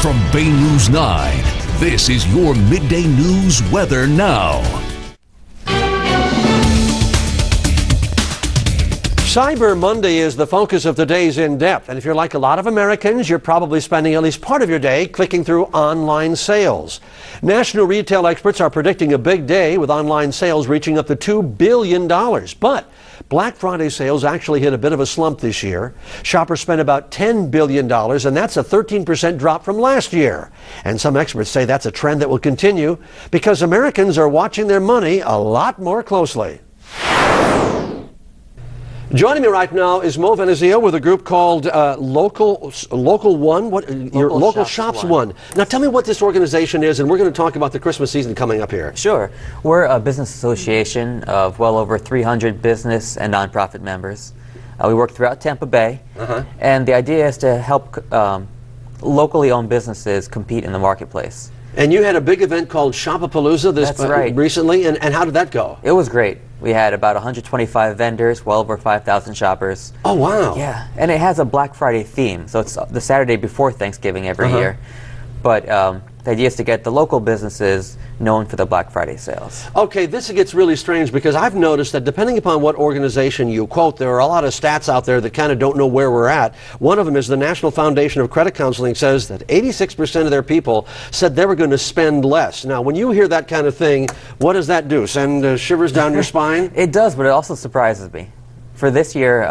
From Bay News 9, this is your midday news weather now. Cyber Monday is the focus of today's In Depth, and if you're like a lot of Americans, you're probably spending at least part of your day clicking through online sales. National retail experts are predicting a big day with online sales reaching up to $2 billion. But Black Friday sales actually hit a bit of a slump this year. Shoppers spent about $10 billion, and that's a 13% drop from last year. And some experts say that's a trend that will continue because Americans are watching their money a lot more closely. Joining me right now is Venouziou with a group called Local One. Local Shops One. Now tell me what this organization is, and we're going to talk about the Christmas season coming up here. Sure. We're a business association of well over 300 business and nonprofit members. We work throughout Tampa Bay, and the idea is to help locally owned businesses compete in the marketplace. And you had a big event called Shopapalooza recently, and how did that go? It was great. We had about 125 vendors, well over 5,000 shoppers. Oh, wow. Yeah, and it has a Black Friday theme, so it's the Saturday before Thanksgiving every year. But the idea is to get the local businesses known for the Black Friday sales. Okay, this gets really strange because I've noticed that depending upon what organization you quote, there are a lot of stats out there that kind of don't know where we're at. One of them is the National Foundation of Credit Counseling says that 86% of their people said they were going to spend less. Now, when you hear that kind of thing, what does that do? Send shivers down your spine? It does, but it also surprises me. For this year,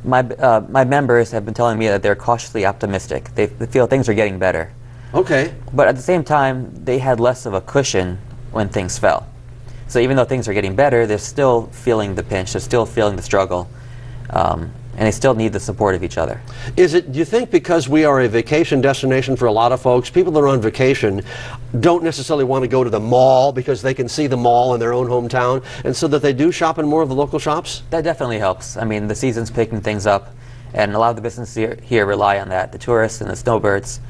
my members have been telling me that they're cautiously optimistic. They feel things are getting better. Okay. But at the same time, they had less of a cushion when things fell. So even though things are getting better, they're still feeling the pinch, they're still feeling the struggle, and they still need the support of each other. Do you think because we are a vacation destination for a lot of folks, people that are on vacation don't necessarily want to go to the mall because they can see the mall in their own hometown, and so that they do shop in more of the local shops? That definitely helps. I mean, the season's picking things up, and a lot of the businesses here rely on that, the tourists and the snowbirds.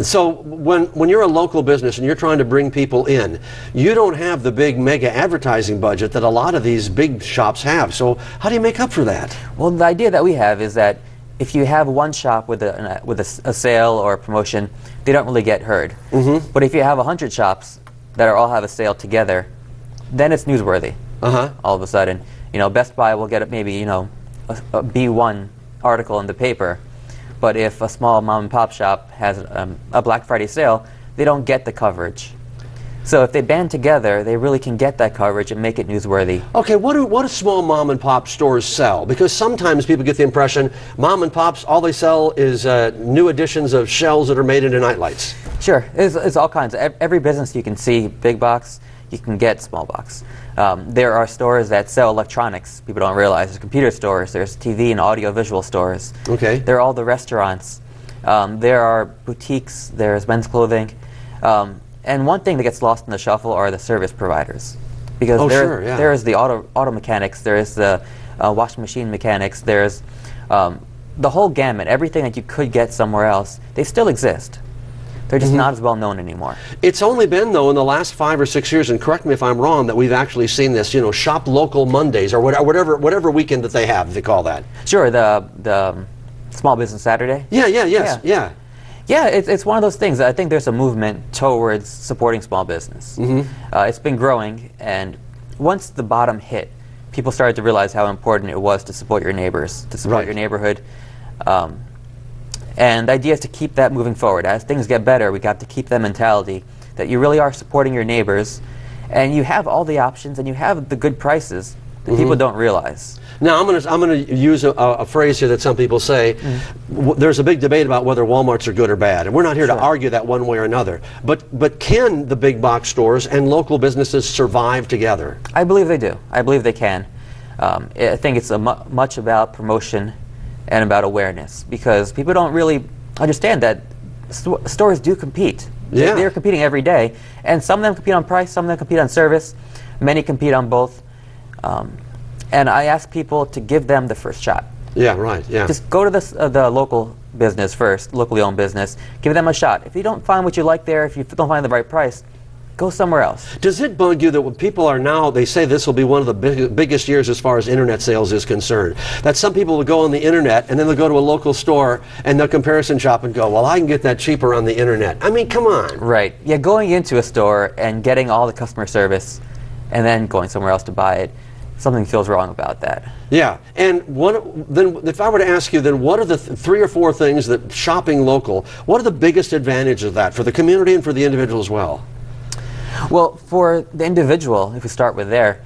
So when you're a local business and you're trying to bring people in, you don't have the big mega advertising budget that a lot of these big shops have. So how do you make up for that? Well, the idea that we have is that if you have one shop with a sale or a promotion, they don't really get heard. But if you have 100 shops that all have a sale together, then it's newsworthy. All of a sudden, you know, Best Buy will get maybe a B1 article in the paper. But if a small mom and pop shop has a Black Friday sale, they don't get the coverage. So if they band together, they really can get that coverage and make it newsworthy. Okay, what do small mom and pop stores sell? Because sometimes people get the impression mom and pops, all they sell is new editions of shells that are made into nightlights. Sure, it's all kinds. Every business you can see, big box, you can get small box. There are stores that sell electronics. People don't realize. There's computer stores. There's TV and audio-visual stores. Okay. There are all the restaurants. There are boutiques. There's men's clothing. And one thing that gets lost in the shuffle are the service providers. Because there is the auto mechanics. There is the washing machine mechanics. There's the whole gamut. Everything that you could get somewhere else, they still exist. They're just not as well known anymore. It's only been, though, in the last 5 or 6 years, and correct me if I'm wrong, that we've actually seen this, Shop Local Mondays, or whatever weekend that they have, they call that. Sure, the Small Business Saturday? Yeah, it's one of those things. I think there's a movement towards supporting small business. It's been growing, and once the bottom hit, people started to realize how important it was to support your neighbors, to support your neighborhood. And the idea is to keep that moving forward. As things get better, we got to keep that mentality that you really are supporting your neighbors, and you have all the options, and you have the good prices that people don't realize. Now, I'm going to use a phrase here that some people say. There's a big debate about whether Walmarts are good or bad, and we're not here to argue that one way or another. But can the big box stores and local businesses survive together? I believe they do. I believe they can. I think it's much about promotion and about awareness, because people don't really understand that stores do compete. They're competing every day, and some of them compete on price, some of them compete on service, many compete on both. And I ask people to give them the first shot. Just go to the local business first, locally owned business, give them a shot. If you don't find what you like there, if you don't find the right price, go somewhere else. Does it bug you that when people are now, they say this will be one of the biggest years as far as internet sales is concerned, that some people will go on the internet and then they'll go to a local store and they'll comparison shop and go, well, I can get that cheaper on the internet. I mean, come on. Right. Yeah, going into a store and getting all the customer service and then going somewhere else to buy it, something feels wrong about that. Yeah, and then if I were to ask you, then what are the 3 or 4 things that shopping local, what are the biggest advantages of that for the community and for the individual as well? Well, for the individual, if we start with there,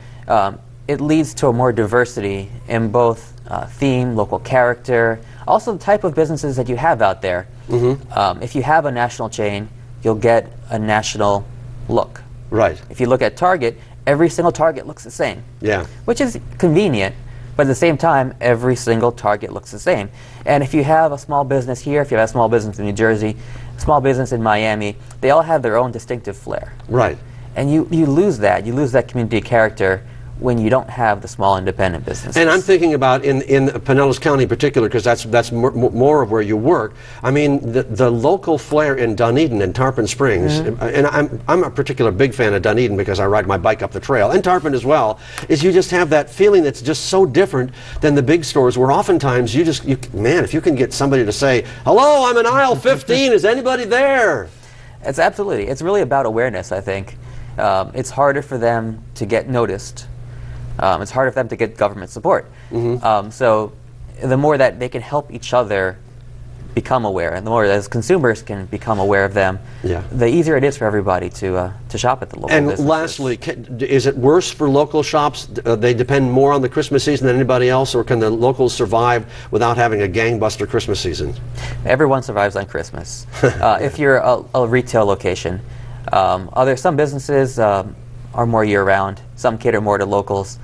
it leads to a more diversity in both theme, local character, also the type of businesses that you have out there. If you have a national chain, you'll get a national look. Right. If you look at Target, every single Target looks the same. Yeah. Which is convenient, but at the same time, every single Target looks the same. And if you have a small business here, if you have a small business in New Jersey, small business in Miami, they all have their own distinctive flair. Right. And you lose that. You lose that community character when you don't have the small independent businesses. And I'm thinking about in Pinellas County in particular, because that's more of where you work. I mean, the local flair in Dunedin and Tarpon Springs, and I'm a particular big fan of Dunedin because I ride my bike up the trail, and Tarpon as well, is you just have that feeling that's just so different than the big stores where oftentimes man, if you can get somebody to say, hello, I'm in aisle 15, is anybody there? It's really about awareness, I think. It's harder for them to get noticed. It's harder for them to get government support. So the more that they can help each other become aware, and the more as consumers can become aware of them, the easier it is for everybody to shop at the local businesses. And lastly, is it worse for local shops? They depend more on the Christmas season than anybody else, or can the locals survive without having a gangbuster Christmas season? Everyone survives on Christmas. If you're a retail location, some businesses are more year-round. Some cater more to locals.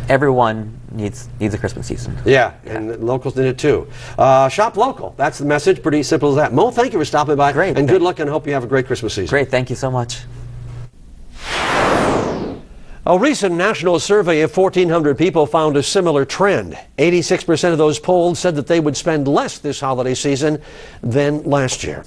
Everyone needs a Christmas season. Yeah, and locals need it too. Shop local. That's the message. Pretty simple as that. Mo, thank you for stopping by. Great. And good luck, and hope you have a great Christmas season. Great. Thank you so much. A recent national survey of 1,400 people found a similar trend. 86% of those polled said that they would spend less this holiday season than last year.